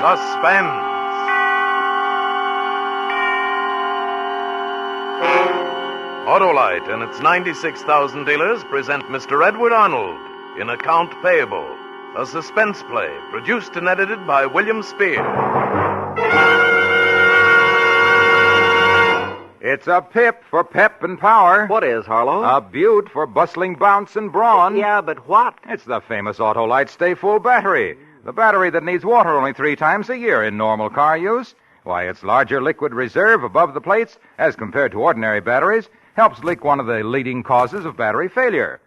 Suspense. Autolite and its 96,000 dealers present Mr. Edward Arnold in Account Payable, a suspense play produced and edited by William Spear. It's a pip for pep and power. What is, Harlow? A beaut for bustling bounce and brawn. Yeah, but what? It's the famous Autolite Stay Full battery. The battery that needs water only 3 times a year in normal car use. Why, its larger liquid reserve above the plates, as compared to ordinary batteries, helps leak one of the leading causes of battery failure.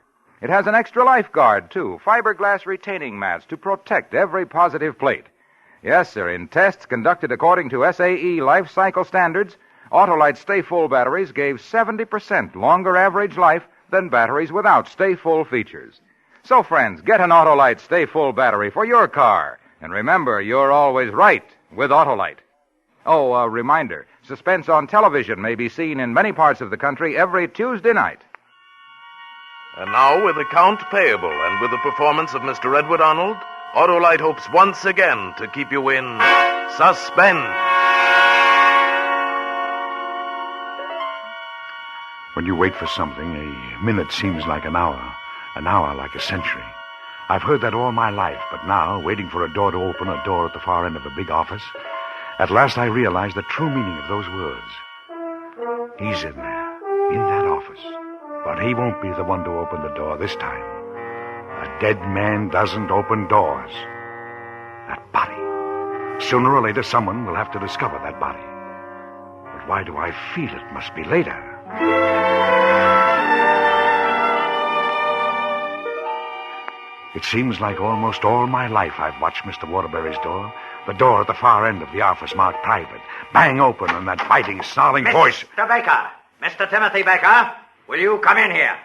It has an extra lifeguard, too, fiberglass retaining mats to protect every positive plate. Yes, sir, in tests conducted according to SAE life cycle standards, Autolite Stay Full batteries gave 70% longer average life than batteries without Stay Full features. So, friends, get an Autolite Stay Full battery for your car. And remember, you're always right with Autolite. Oh, a reminder, Suspense on television may be seen in many parts of the country every Tuesday night. And now, with Account Payable and with the performance of Mr. Edward Arnold, Autolite hopes once again to keep you in suspense. When you wait for something, a minute seems like an hour like a century. I've heard that all my life, but now, waiting for a door to open, a door at the far end of a big office, at last I realize the true meaning of those words. He's in there, in that office, but he won't be the one to open the door this time. A dead man doesn't open doors. That body. Sooner or later, someone will have to discover that body. But why do I feel it must be later? It seems like almost all my life I've watched Mr. Waterbury's door. The door at the far end of the office marked private. Bang open and that biting, snarling voice. Mr. Baker! Mr. Timothy Baker! Will you come in here?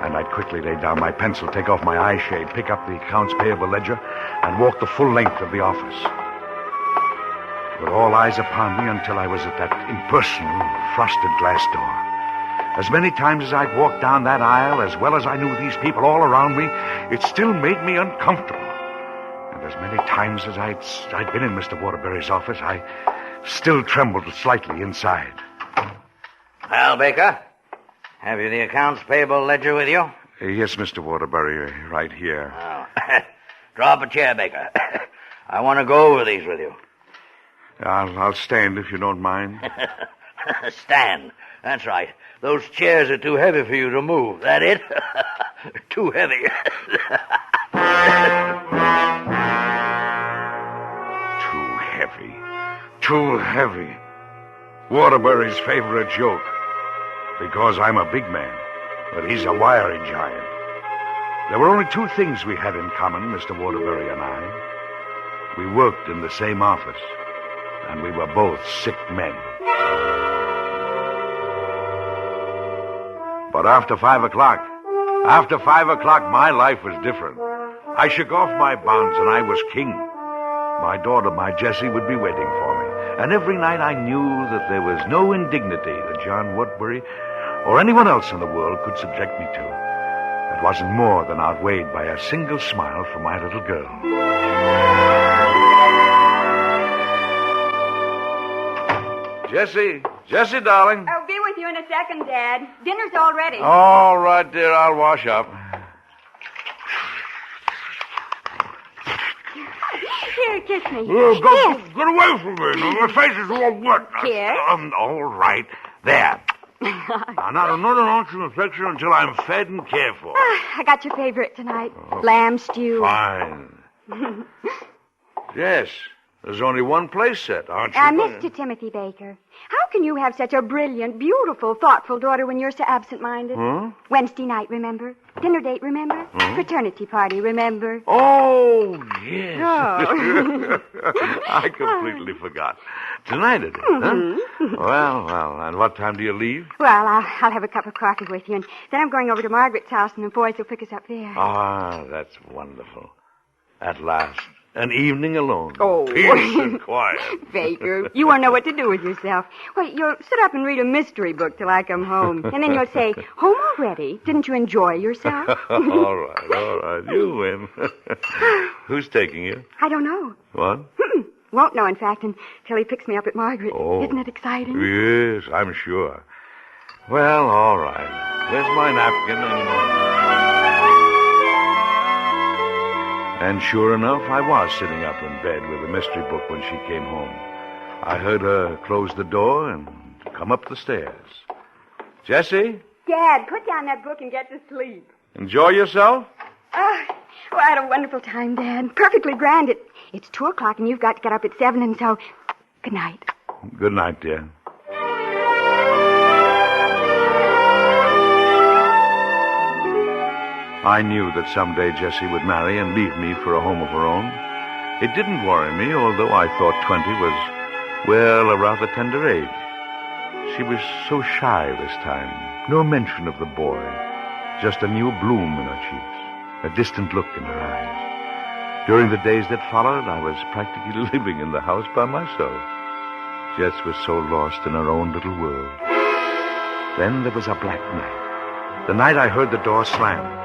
And I'd quickly lay down my pencil, take off my eye shade, pick up the accounts payable ledger, and walk the full length of the office. With all eyes upon me until I was at that impersonal, frosted glass door. As many times as I'd walked down that aisle, as well as I knew these people all around me, it still made me uncomfortable. And as many times as I'd been in Mr. Waterbury's office, I still trembled slightly inside. Well, Baker, have you the accounts payable ledger with you? Yes, Mr. Waterbury, right here. Oh. Draw up a chair, Baker. I want to go over these with you. I'll stand if you don't mind. Stand. That's right. Those chairs are too heavy for you to move. That it? Too heavy. Too heavy. Waterbury's favorite joke. Because I'm a big man, but he's a wiry giant. There were only 2 things we had in common, Mr. Waterbury and I. We worked in the same office, and we were both sick men. But after 5 o'clock, my life was different. I shook off my bonds, and I was king. My daughter, my Jessie, would be waiting for me. And every night I knew that there was no indignity that John Woodbury or anyone else in the world could subject me to. That wasn't more than outweighed by a single smile from my little girl. Jessie, darling. I'll be with you in a second, Dad. Dinner's all ready. All right, dear, I'll wash up. Here, kiss me. Get away from me. My face is all wet. Here? All right. There. Now, don't you affection until I'm fed and cared for. I got your favorite tonight. Lamb stew. Fine. Yes. There's only one place set, aren't you? Mr. Timothy Baker, how can you have such a brilliant, beautiful, thoughtful daughter when you're so absent-minded? Huh? Wednesday night, remember? Dinner date, remember? Fraternity party, remember? Oh, yes. Oh. I completely forgot. Tonight it is, huh? Well, and what time do you leave? Well, I'll have a cup of coffee with you, and then I'm going over to Margaret's house, and the boys will pick us up there. Ah, that's wonderful. At last. An evening alone. Oh. Peace and quiet. Baker, you won't know what to do with yourself. Wait, you'll sit up and read a mystery book till I come home. And then you'll say, home already? Didn't you enjoy yourself? All right. You win. Who's taking you? I don't know. What? Won't know, in fact, until he picks me up at Margaret. Oh. Isn't it exciting? Yes, I'm sure. Well, all right. Where's my napkin And sure enough, I was sitting up in bed with a mystery book when she came home. I heard her close the door and come up the stairs. Jessie? Dad, put down that book and get to sleep. Enjoy yourself? I had a wonderful time, Dad. Perfectly grand. It's 2 o'clock, and you've got to get up at 7, and so... Good night. Good night, dear. I knew that someday Jessie would marry and leave me for a home of her own. It didn't worry me, although I thought 20 was, well, a rather tender age. She was so shy this time. No mention of the boy. Just a new bloom in her cheeks. A distant look in her eyes. During the days that followed, I was practically living in the house by myself. Jess was so lost in her own little world. Then there was a black night. The night I heard the door slam.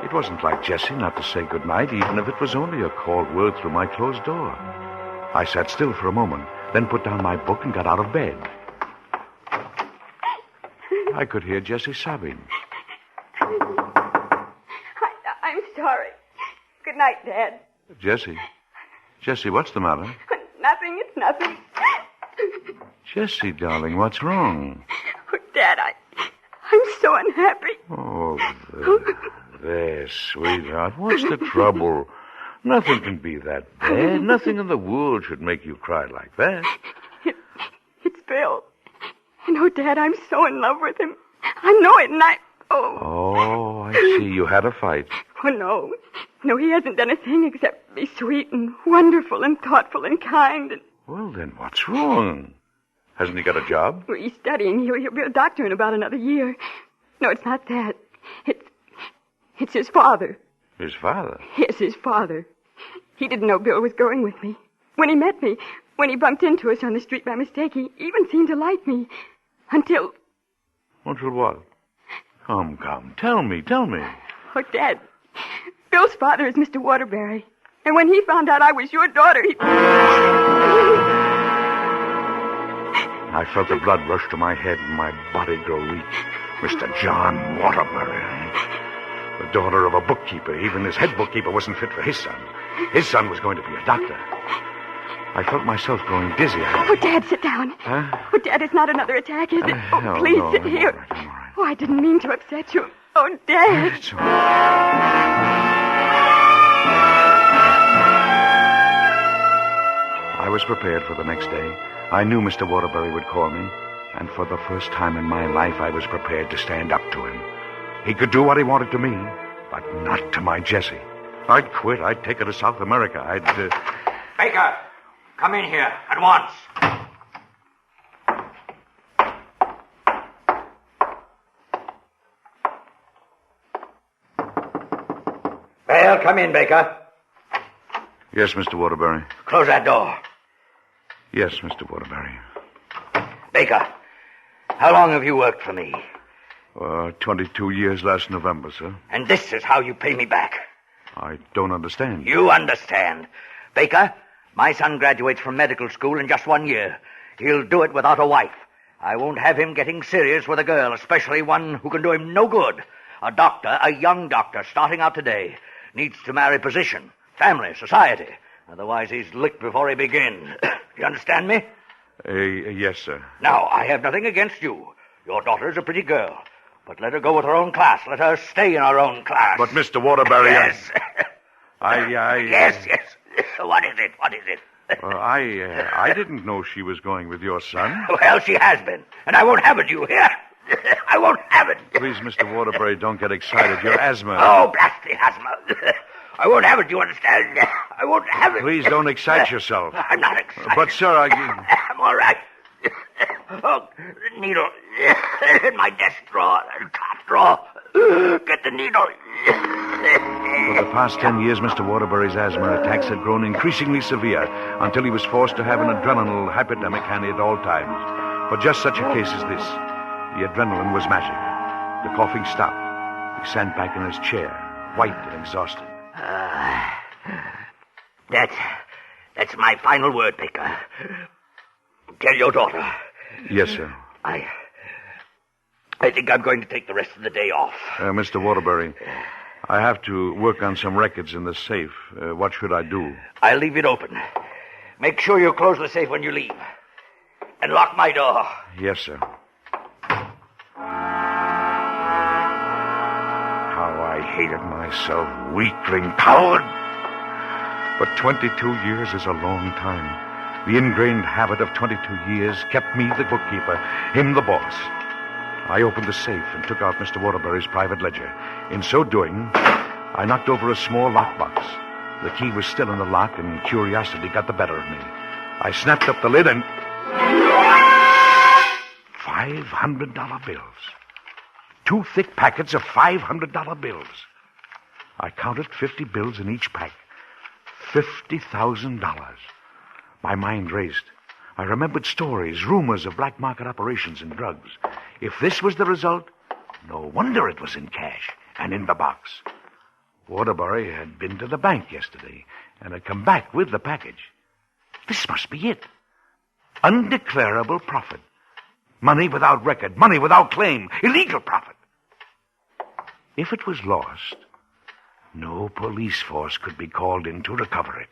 It wasn't like Jessie not to say good night, even if it was only a cold word through my closed door. I sat still for a moment, then put down my book and got out of bed. I could hear Jessie sobbing. I'm sorry. Good night, Dad. Jessie, what's the matter? Nothing, it's nothing. Jessie, darling, what's wrong? Oh, Dad, I'm so unhappy. Oh, there, sweetheart. What's the trouble? Nothing can be that bad. Nothing in the world should make you cry like that. It's Bill. And, oh, Dad, I'm so in love with him. I know it, and Oh, I see. You had a fight. Oh, no. No, he hasn't done a thing except be sweet and wonderful and thoughtful and kind. And... Well, then what's wrong? Hasn't he got a job? Well, he's studying. He'll be a doctor in about another year. No, it's not that. It's his father. His father? Yes, his father. He didn't know Bill was going with me. When he met me, when he bumped into us on the street by mistake, he even seemed to like me. Until... Until what? Come. Tell me. Oh, Dad, Bill's father is Mr. Waterbury. And when he found out I was your daughter, he... I felt the blood rush to my head and my body grow weak. Mr. John Waterbury. The daughter of a bookkeeper. Even his head bookkeeper wasn't fit for his son. His son was going to be a doctor. I felt myself growing dizzy. Oh, Dad, sit down. Huh? Oh, Dad, it's not another attack, is it? No, please no, sit I'm here. all right. Oh, I didn't mean to upset you. Oh, Dad. It's all right. I was prepared for the next day. I knew Mr. Waterbury would call me. And for the first time in my life, I was prepared to stand up to him. He could do what he wanted to me, but not to my Jessie. I'd quit. I'd take her to South America. Baker, come in here at once. Well, come in, Baker. Yes, Mr. Waterbury. Close that door. Yes, Mr. Waterbury. Baker, how long have you worked for me? 22 years last November, sir. And this is how you pay me back. I don't understand. You understand. Baker, my son graduates from medical school in just 1 year. He'll do it without a wife. I won't have him getting serious with a girl, especially one who can do him no good. A doctor, a young doctor, starting out today, needs to marry position, family, society. Otherwise, he's licked before he begins. You understand me? Yes, sir. Now, I have nothing against you. Your daughter's a pretty girl. But let her go with her own class. Let her stay in her own class. But, Mr. Waterbury... Yes. Yes. What is it? I didn't know she was going with your son. Well, she has been. And I won't have it, you hear? I won't have it. Please, Mr. Waterbury, don't get excited. Your asthma... Oh, blast the asthma. I won't have it, you understand? I won't have it. Please don't excite yourself. I'm not excited. But, sir, I'm all right. Oh, the needle in my desk drawer, top drawer. Get the needle. For the past 10 years, Mr. Waterbury's asthma attacks had grown increasingly severe until he was forced to have an adrenaline hypodermic handy at all times. For just such a case as this, the adrenaline was magic. The coughing stopped. He sank back in his chair, white and exhausted. That's my final word, Baker. Tell your daughter. Yes, sir. I think I'm going to take the rest of the day off. Mr. Waterbury, I have to work on some records in the safe. What should I do? I'll leave it open. Make sure you close the safe when you leave. And lock my door. Yes, sir. How I hated myself, weakling, coward. But 22 years is a long time. The ingrained habit of 22 years kept me the bookkeeper, him the boss. I opened the safe and took out Mr. Waterbury's private ledger. In so doing, I knocked over a small lockbox. The key was still in the lock, and curiosity got the better of me. I snapped up the lid and... $500 bills. 2 thick packets of $500 bills. I counted 50 bills in each pack. $50,000. My mind raced. I remembered stories, rumors of black market operations in drugs. If this was the result, no wonder it was in cash and in the box. Waterbury had been to the bank yesterday and had come back with the package. This must be it. Undeclarable profit. Money without record, money without claim, illegal profit. If it was lost, no police force could be called in to recover it.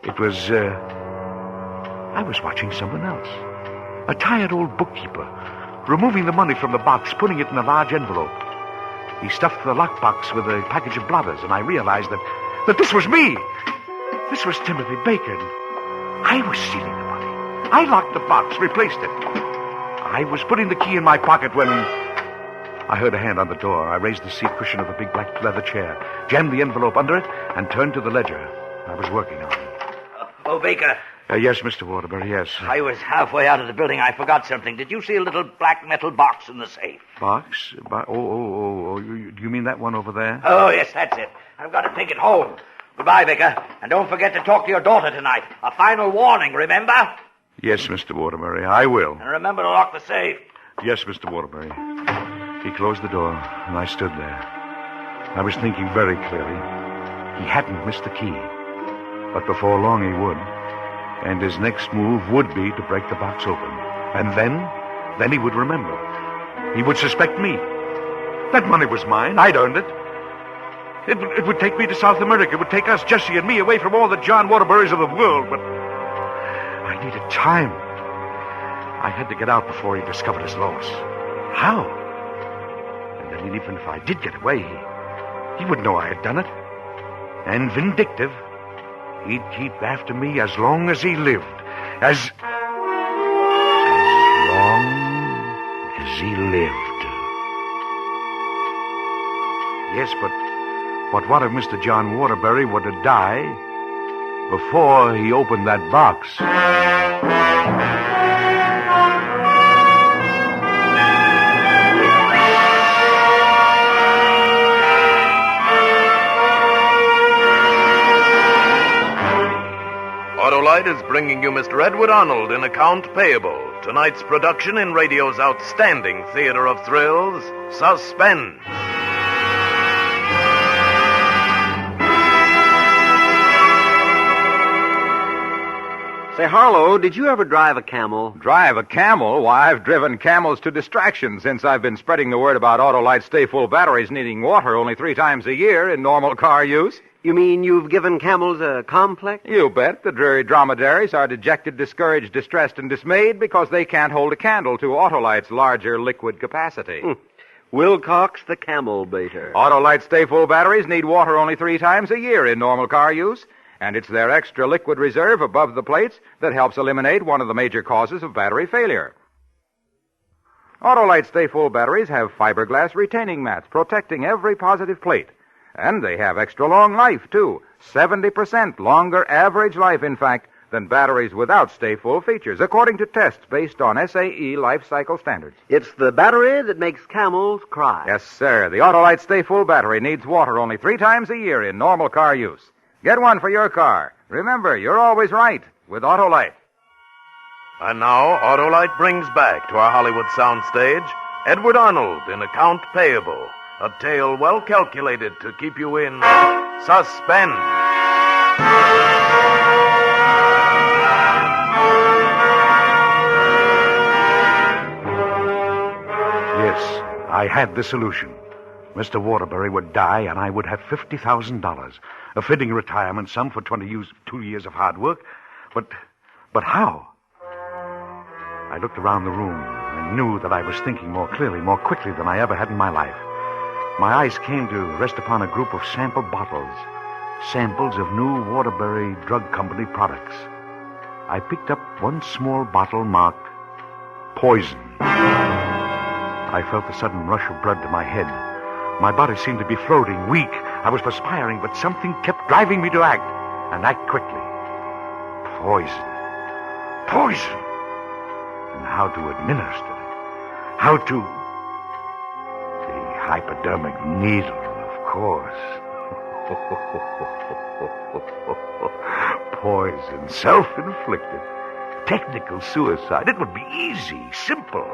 It was, I was watching someone else. A tired old bookkeeper, removing the money from the box, putting it in a large envelope. He stuffed the lockbox with a package of blotters, and I realized that this was me. This was Timothy Baker. I was stealing the money. I locked the box, replaced it. I was putting the key in my pocket when I heard a hand on the door. I raised the seat cushion of the big black leather chair, jammed the envelope under it, and turned to the ledger I was working on. Oh, Baker. Yes, Mr. Waterbury, yes. I was halfway out of the building. I forgot something. Did you see a little black metal box in the safe? Box? You mean that one over there? Oh, yes, that's it. I've got to take it home. Goodbye, Baker. And don't forget to talk to your daughter tonight. A final warning, remember? Yes, Mr. Waterbury, I will. And remember to lock the safe. Yes, Mr. Waterbury. He closed the door, and I stood there. I was thinking very clearly. He hadn't missed the key. But before long he would. And his next move would be to break the box open. And then he would remember. He would suspect me. That money was mine. I'd earned it. It would take me to South America. It would take us, Jesse and me, away from all the John Waterburys of the world. But I needed time. I had to get out before he discovered his loss. How? And then even if I did get away, he would know I had done it. And vindictive, he'd keep after me as long as he lived. As long as he lived. Yes, but what if Mr. John Waterbury were to die before he opened that box? Autolite is bringing you Mr. Edward Arnold in Account Payable, tonight's production in radio's outstanding theater of thrills, Suspense. Say, Harlow, did you ever drive a camel? Drive a camel? Why, I've driven camels to distraction since I've been spreading the word about Autolite Stay Full batteries needing water only 3 times a year in normal car use. You mean you've given camels a complex? You bet. The dreary dromedaries are dejected, discouraged, distressed, and dismayed because they can't hold a candle to Autolite's larger liquid capacity. Wilcox the camel baiter. Autolite Stay Full batteries need water only 3 times a year in normal car use, and it's their extra liquid reserve above the plates that helps eliminate one of the major causes of battery failure. Autolite Stay Full batteries have fiberglass retaining mats protecting every positive plate. And they have extra long life, too. 70% longer average life, in fact, than batteries without Stay Full features, according to tests based on SAE life cycle standards. It's the battery that makes camels cry. Yes, sir. The Autolite Stay Full battery needs water only 3 times a year in normal car use. Get one for your car. Remember, you're always right with Autolite. And now, Autolite brings back to our Hollywood soundstage Edward Arnold in Account Payable, a tale well calculated to keep you in suspense. Yes, I had the solution. Mr. Waterbury would die, and I would have $50,000. A fitting retirement sum for 22 years of hard work. But how? I looked around the room and knew that I was thinking more clearly, more quickly than I ever had in my life. My eyes came to rest upon a group of sample bottles, samples of new Waterbury Drug Company products. I picked up one small bottle marked poison. I felt a sudden rush of blood to my head. My body seemed to be floating, weak. I was perspiring, but something kept driving me to act, and act quickly. Poison. Poison. And how to administer it. How to... The hypodermic needle, of course. Poison, self-inflicted. Technical suicide. It would be easy, simple.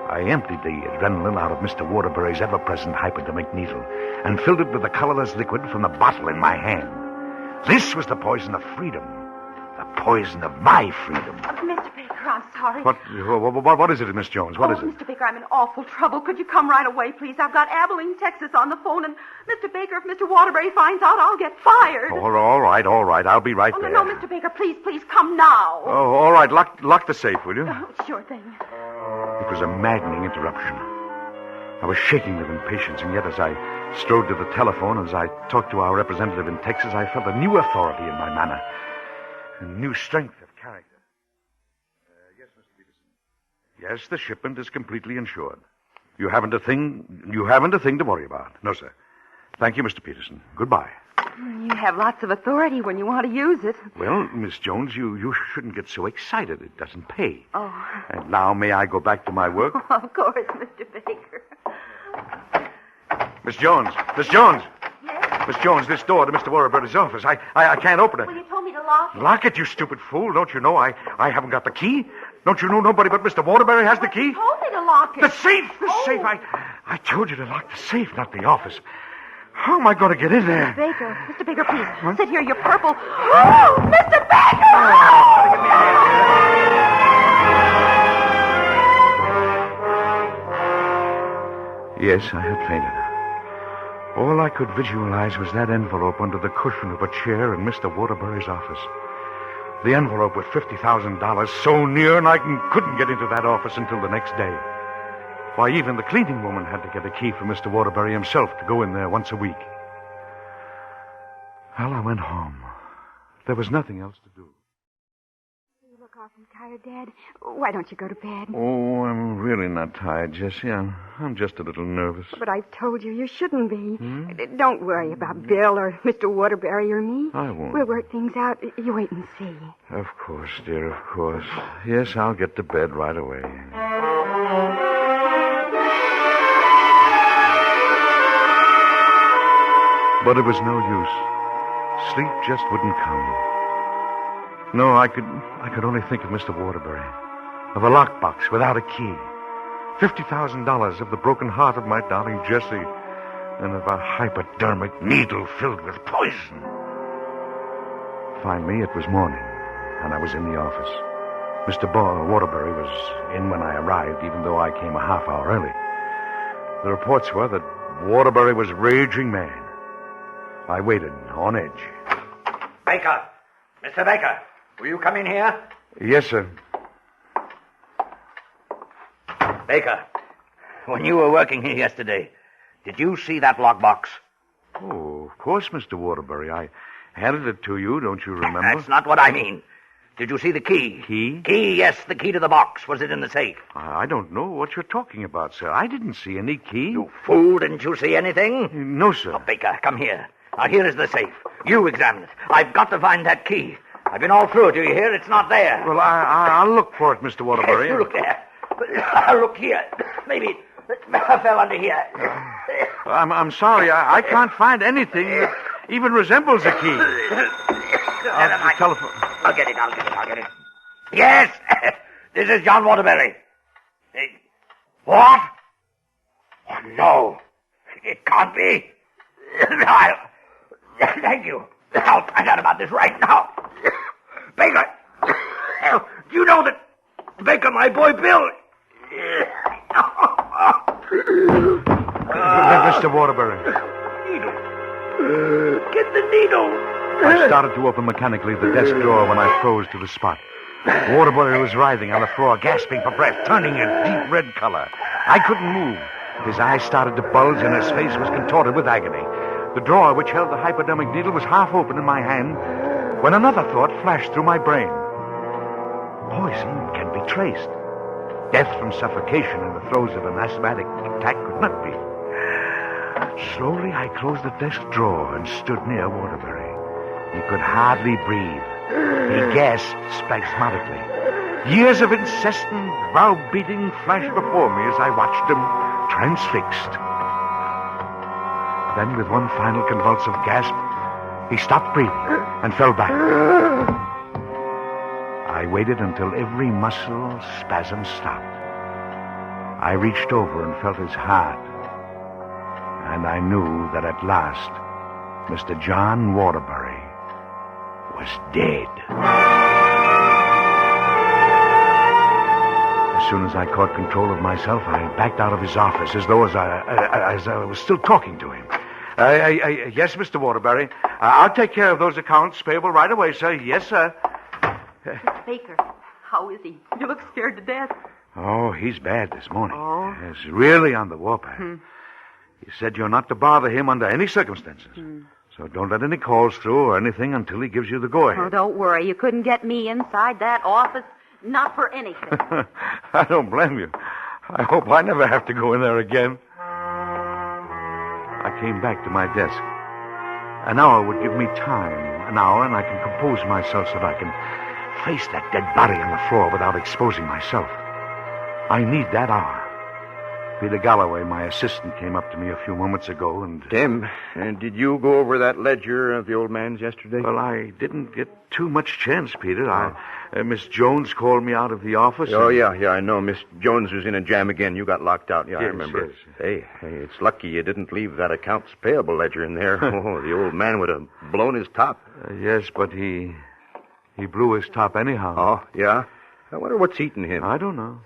I emptied the adrenaline out of Mr. Waterbury's ever-present hypodermic needle and filled it with the colorless liquid from the bottle in my hand. This was the poison of freedom. The poison of my freedom. Mr. Baker, I'm sorry. What is it, Miss Jones? What is it? Mr. Baker, I'm in awful trouble. Could you come right away, please? I've got Abilene, Texas on the phone, and Mr. Baker, if Mr. Waterbury finds out, I'll get fired. All right. I'll be right there. No, Mr. Baker, please, come now. Oh, all right. Lock the safe, will you? Oh, sure thing. It was a maddening interruption. I was shaking with impatience, and yet as I strode to the telephone, as I talked to our representative in Texas, I felt a new authority in my manner, a new strength of character. Yes, Mr. Peterson. Yes, the shipment is completely insured. You haven't a thing to worry about. No, sir. Thank you, Mr. Peterson. Goodbye. You have lots of authority when you want to use it. Well, Miss Jones, you shouldn't get so excited. It doesn't pay. Oh. And now may I go back to my work? Of course, Mr. Baker. Miss Jones! Miss Jones! Yes? Miss Jones, this door to Mr. Waterbury's office. I can't open it. Well, you told me to lock it. Lock it, you stupid fool. Don't you know I haven't got the key? Don't you know nobody but Mr. Waterbury has the key? You told me to lock it. The safe! The safe! I told you to lock the safe, not the office. How am I going to get in there? Mr. Baker, please. Sit here, you're purple. Oh, Mr. Baker! Yes, I had fainted. All I could visualize was that envelope under the cushion of a chair in Mr. Waterbury's office. The envelope with $50,000 so near, and I couldn't get into that office until the next day. Why, even the cleaning woman had to get a key from Mr. Waterbury himself to go in there once a week. Well, I went home. There was nothing else to do. You look awfully tired, Dad. Why don't you go to bed? Oh, I'm really not tired, Jessie. I'm just a little nervous. But I've told you shouldn't be. Don't worry about Bill or Mr. Waterbury or me. I won't. We'll work things out. You wait and see. Of course, dear, of course. Yes, I'll get to bed right away. But it was no use. Sleep just wouldn't come. No, I could only think of Mr. Waterbury, of a lockbox without a key, $50,000 of the broken heart of my darling Jessie, and of a hypodermic needle filled with poison. Finally, it was morning, and I was in the office. Mr. Waterbury was in when I arrived, even though I came a half hour early. The reports were that Waterbury was raging mad. I waited on edge. Baker! Mr. Baker! Will you come in here? Yes, sir. Baker, when you were working here yesterday, did you see that lockbox? Oh, of course, Mr. Waterbury. I handed it to you, don't you remember? That's not what I mean. Did you see the key? Key? Key, yes, the key to the box. Was it in the safe? I don't know what you're talking about, sir. I didn't see any key. You fool, didn't you see anything? No, sir. Oh, Baker, come here. Now, here is the safe. You examine it. I've got to find that key. I've been all through it, do you hear? It's not there. Well, I'll look for it, Mr. Waterbury. Yes, you look there. I'll look here. Maybe I fell under here. I'm sorry. I can't find anything that even resembles a key. The telephone. I'll get it. Yes! This is John Waterbury. What? Oh, no. It can't be. Thank you. I'll find out about this right now. Baker! Do you know that Baker, my boy Bill... Mr. Waterbury. Needle. Get the needle. I started to open mechanically the desk drawer when I froze to the spot. Waterbury was writhing on the floor, gasping for breath, turning a deep red color. I couldn't move. His eyes started to bulge, and his face was contorted with agony. The drawer which held the hypodermic needle was half open in my hand when another thought flashed through my brain. Poison can be traced. Death from suffocation in the throes of an asthmatic attack could not be. Slowly, I closed the desk drawer and stood near Waterbury. He could hardly breathe. He gasped spasmodically. Years of incessant, brow-beating flashed before me as I watched him transfixed. Then, with one final convulsive gasp, he stopped breathing and fell back. I waited until every muscle spasm stopped. I reached over and felt his heart, and I knew that at last Mr. John Waterbury was dead. As soon as I caught control of myself, I backed out of his office as though I was still talking to him. Yes, Mr. Waterbury. I'll take care of those accounts payable right away, sir. Yes, sir. Mr. Baker, how is he? You look scared to death. Oh, he's bad this morning. Oh? He's really on the warpath. He said you're not to bother him under any circumstances. So don't let any calls through or anything until he gives you the go-ahead. Oh, don't worry. You couldn't get me inside that office. Not for anything. I don't blame you. I hope I never have to go in there again. I came back to my desk. An hour would give me time. An hour, and I can compose myself so that I can face that dead body on the floor without exposing myself. I need that hour. Peter Galloway, my assistant, came up to me a few moments ago and... Tim, did you go over that ledger of the old man's yesterday? Well, I didn't get too much chance, Peter. Miss Jones called me out of the office. Oh, yeah, I know. Miss Jones was in a jam again. You got locked out. Yeah, I remember. Yes. Hey, it's lucky you didn't leave that accounts payable ledger in there. Oh, the old man would have blown his top. Yes, but he blew his top anyhow. Oh, yeah? I wonder what's eating him. I don't know.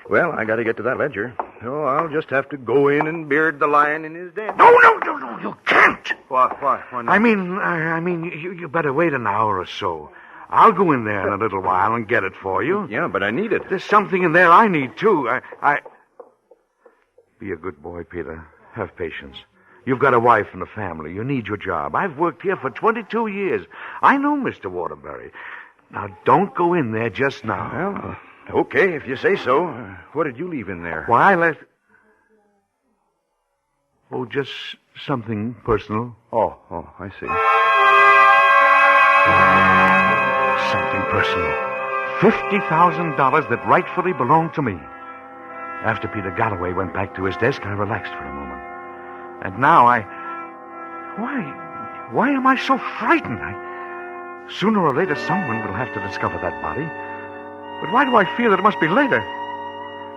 Well, I got to get to that ledger. Oh, I'll just have to go in and beard the lion in his den. No, you can't. Why not? I mean, you better wait an hour or so. I'll go in there in a little while and get it for you. Yeah, but I need it. There's something in there I need, too. Be a good boy, Peter. Have patience. You've got a wife and a family. You need your job. I've worked here for 22 years. I know Mr. Waterbury. Now, don't go in there just now. Well, okay, if you say so. What did you leave in there? Why, I left... Oh, just something personal. Oh, I see. Something personal. $50,000 that rightfully belonged to me. After Peter Galloway went back to his desk, I relaxed for a moment. And now Why am I so frightened? Sooner or later, someone will have to discover that body. But why do I feel that it must be later?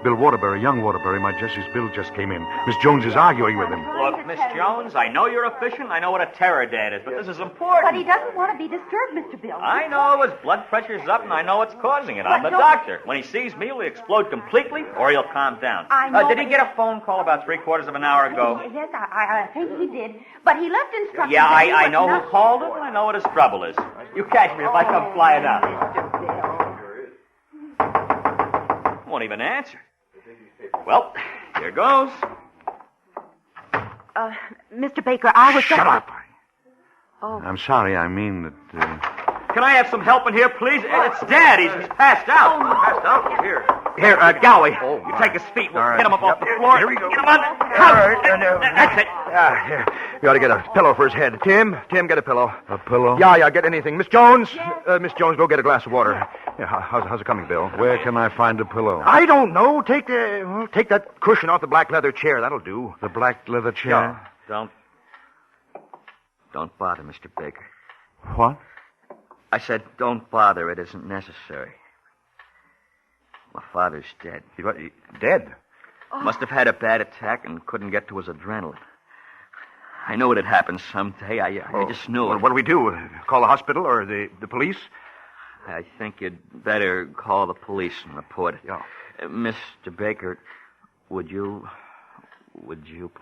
Bill Waterbury, young Waterbury, my Jesse's Bill just came in. Miss Jones is arguing with him. Look, Miss Jones, I know you're efficient. I know what a terror dad is, but this is important. But he doesn't want to be disturbed, Mr. Bill. I know his blood pressure's up, and I know what's causing it. I'm the doctor. When he sees me, he'll explode completely, or he'll calm down. I know. Did he get a phone call about 3/4 of an hour ago? Yes, I think he did. But he left instructions. Yeah, that he I was know not... who called him, and I know what his trouble is. You catch me if I come flying out. Mr. Bill. Won't even answer. Well, here goes. Mr. Baker, I was... Shut up. Oh. I'm sorry, I mean that... Can I have some help in here, please? It's Dad. He's passed out. Passed out? Here. Here, Galloway. You take his feet. We'll All right. get him up off the Yep. floor. Here we go. Get him on. All right. That's it. Here. You ought to get a pillow for his head. Tim, get a pillow. A pillow? Yeah, get anything. Miss Jones? Yes? Miss Jones, go get a glass of water. Yeah, how's it coming, Bill? Where can I find a pillow? I don't know. Take that cushion off the black leather chair. That'll do. The black leather chair? Yeah. Don't bother, Mr. Baker. What? I said don't bother. It isn't necessary. My father's dead. Dead? Must have had a bad attack and couldn't get to his adrenaline. I knew it'd happen someday. I just knew it. What do we do? Call the hospital or the police? I think you'd better call the police and report it. Yeah. Mr. Baker, would you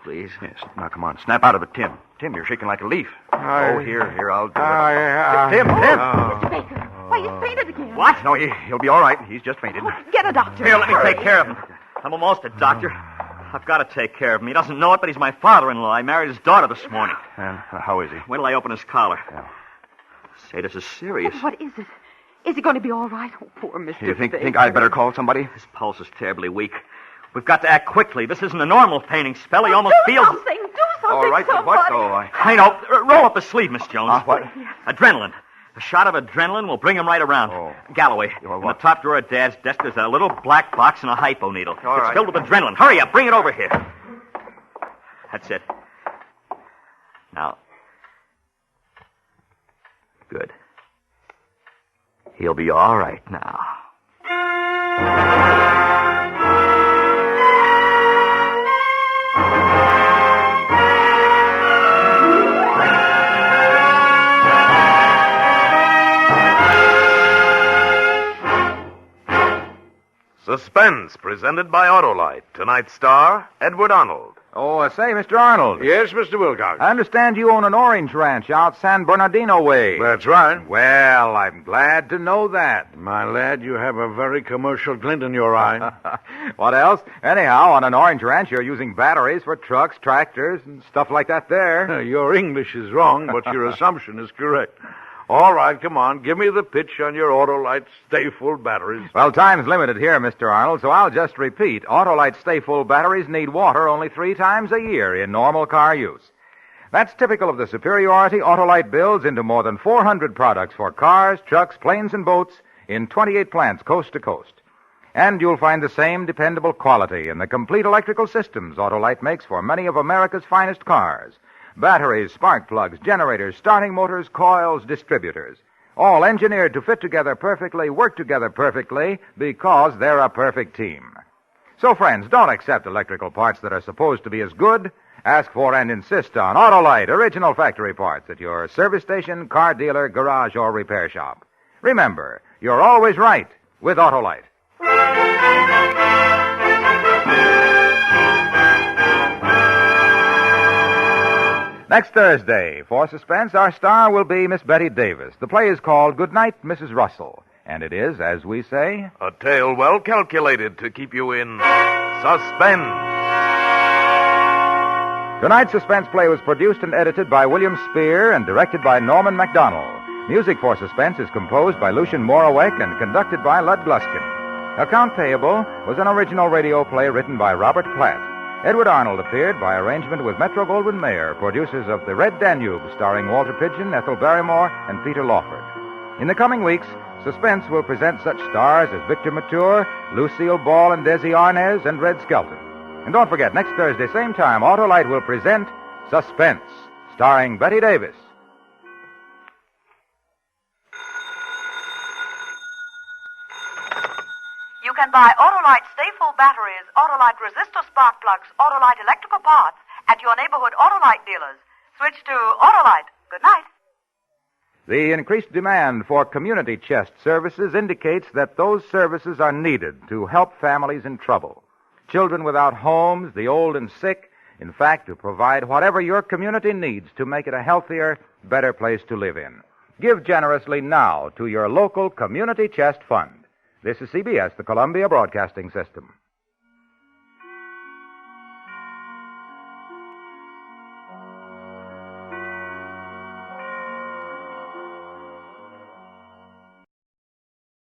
please? Yes. Now, come on. Snap out of it, Tim. Tim, you're shaking like a leaf. Here, I'll do it. Tim! Mr. Baker, why, he's fainted again. What? No, he'll be all right. He's just fainted. Get a doctor. Here, let me take care of him. I'm almost a doctor. I've got to take care of him. He doesn't know it, but he's my father-in-law. I married his daughter this morning. How is he? Wait till I open his collar. Yeah. Say, this is serious. What is it? Is he going to be all right? Oh, poor Mr. You Baker. think I'd better call somebody? His pulse is terribly weak. We've got to act quickly. This isn't a normal fainting spell. He almost do feels... Something. Do something, All right, but what, though? I know. Roll up his sleeve, Miss Jones. What? Adrenaline. A shot of adrenaline will bring him right around. Oh. Galloway, What? in the top drawer of Dad's desk, there's a little black box and a hypo needle. All It's right. filled with adrenaline. Hurry up. Bring it over here. That's it. Now. Good. He'll be all right now. Suspense, presented by Autolite. Tonight's star, Edward Arnold. Oh, say, Mr. Arnold. Yes, Mr. Wilcox. I understand you own an orange ranch out San Bernardino way. That's right. Well, I'm glad to know that. My lad, you have a very commercial glint in your eye. What else? Anyhow, on an orange ranch, you're using batteries for trucks, tractors, and stuff like that there. Your English is wrong, but your assumption is correct. All right, come on. Give me the pitch on your Autolite Stay Full batteries. Well, time's limited here, Mr. Arnold, so I'll just repeat. Autolite Stay Full batteries need water only 3 times a year in normal car use. That's typical of the superiority Autolite builds into more than 400 products for cars, trucks, planes, and boats in 28 plants coast to coast. And you'll find the same dependable quality in the complete electrical systems Autolite makes for many of America's finest cars. Batteries, spark plugs, generators, starting motors, coils, distributors. All engineered to fit together perfectly, work together perfectly, because they're a perfect team. So, friends, don't accept electrical parts that are supposed to be as good. Ask for and insist on Autolite original factory parts at your service station, car dealer, garage, or repair shop. Remember, you're always right with Autolite. Next Thursday, for Suspense, our star will be Miss Betty Davis. The play is called Goodnight, Mrs. Russell. And it is, as we say... A tale well calculated to keep you in suspense. Tonight's Suspense play was produced and edited by William Spear and directed by Norman MacDonald. Music for Suspense is composed by Lucian Morawek and conducted by Lud Gluskin. Account Payable was an original radio play written by Robert Platt. Edward Arnold appeared by arrangement with Metro-Goldwyn-Mayer, producers of The Red Danube, starring Walter Pidgeon, Ethel Barrymore, and Peter Lawford. In the coming weeks, Suspense will present such stars as Victor Mature, Lucille Ball and Desi Arnaz, and Red Skelton. And don't forget, next Thursday, same time, Autolite will present Suspense, starring Betty Davis. You can buy Autolite Stay Full batteries, Autolite resistor spark plugs, Autolite electrical parts at your neighborhood Autolite dealers. Switch to Autolite. Good night. The increased demand for community chest services indicates that those services are needed to help families in trouble. Children without homes, the old and sick, in fact, to provide whatever your community needs to make it a healthier, better place to live in. Give generously now to your local Community Chest Fund. This is CBS, the Columbia Broadcasting System.